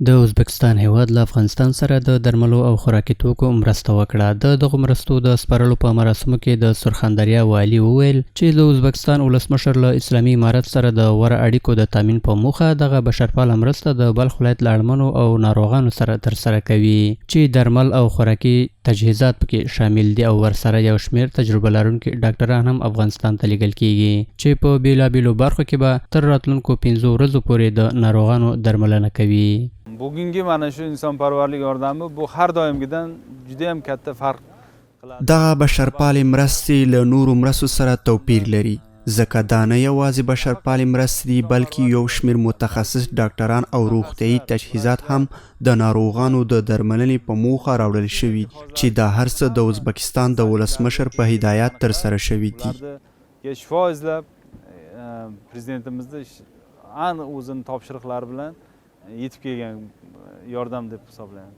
د ازبکستان هیواد له افغانستان سره د درملو او خوراکي توکو مرسته وکړه. د دغو مرستو د سپارلو په مراسمو کې د سرخندریا والي وویل چې د ازبکستان ولسمشر له اسلامي امارت سره د غوره اړیکو د تامین په موخه دغه بشرپاله مرسته د بلخ ولایت له اړمنو او ناروغانو سره ترسره کوي چې درمل او خوراکي تجهیزات پکې شامل دي او ورسره یو شمېر تجربه لرونکي ډاکټران هم افغانستان ته لیږل کیږي چې په بیلابیلو برخو کې به تر راتلونکو 5 ورځو پورې د ناروغانو درملنه کوي. bugungi mana shu insonparvarlik yordami bu har doimgidan juda ham katta farq qiladi. دغه بشرپالې مرستې له نورو مرستو سره توپیر لري ځکه دا نه یوازې بشرپالې مرستې دي بلکې یو شمېر متخصص ډاکټران او روغتیایي تجهیزات هم د ناروغانو د درملنې په موخه راوړل شوي دي چې دا هر څه د ازبکستان د ولسمشر په هدایت ترسره شوي دي. Shifo izlab prezidentimizni o'zini topshiriqlari bilan yetib kelgan yordam deb hisoblayman.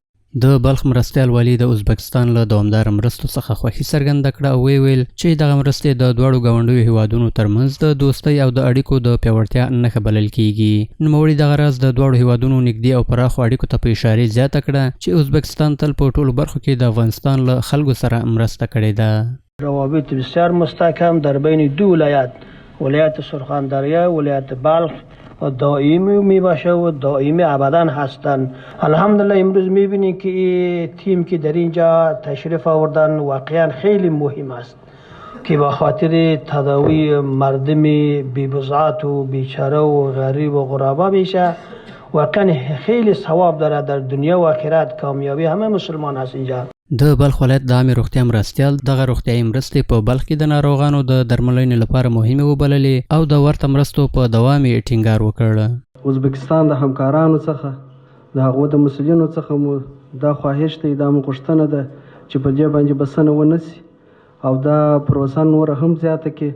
د بلخ مرستیال والي د ازبکستان له دوامدار مرستو څخه خوښي څرګنده کړه او ویل چې دغه مرستې د دواړو ګاونډیو هیوادونو ترمنځ د دوستۍ او د اړیکو د پیاوړتیا نښه بلل کیږي. نوموړي دغه راز د دواړو هیوادونو نږدې او پراخو اړیکو ته په اشارې زیاته کړه چې ازبکستان تل په ټولو برخو کې د افغانستان له خلکو سره مرسته کړې ده. روابط بسیار مستحکم در بین دو ولایت سرخندریا ولایت بلخ دائمی می باشه و دائمی ابدا هستند. الحمدلله امروز میبینید که تیم که در اینجا تشریف آوردن واقعا خیلی مهم است که به خاطر تداوی مردم بی‌بضاعت و بیچاره و غریب و غربا میشه. واقعا خیلی ثواب داره در دنیا و آخرت کامیابی همه مسلمان هست اینجا. د بلخ ولایت د عامې روغتیا مرستیال دغه روغتیایي مرستې په بلخ کې د ناروغانو د درملنې لپاره مهمې وبللې او د ورته مرستو په دوام یې ټینګار وکړ. ازبکستان د همکارانو څخه د هغو د مسؤلینو څخه مو دا خواهش دی، دا مو غوښتنه ده چې په دې باندې بسنه ونه سي او دا پروسه نور هم زیاته کړي،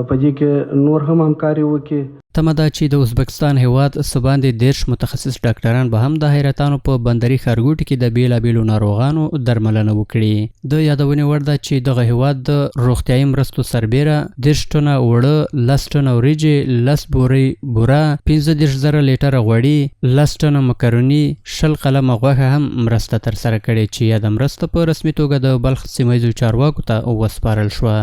په دې کې نور هم همکاري وکړي. تمه ده چې د ازبکستان هیواد څه باندې 10 متخصص ډاکټران به هم د حیرتانو په بندري ښارګوټي کې د بیلابیلو ناروغانو درملنه وکړي. د یادونې وړ ده چې دغه هیواد د روغتیایي مرستو سربیره 10 ټنه اوړه، 10 ټنه وریجې، 10 بورې بوره، 15,000 لیټره غوړي، 10 ټنه مکروني، 10 قلمه غوښه هم مرسته ترسره کړې چې یاده مرسته په رسمي توګه د بلخ سیمه ییزو چارواکو ته وسپارل شوه.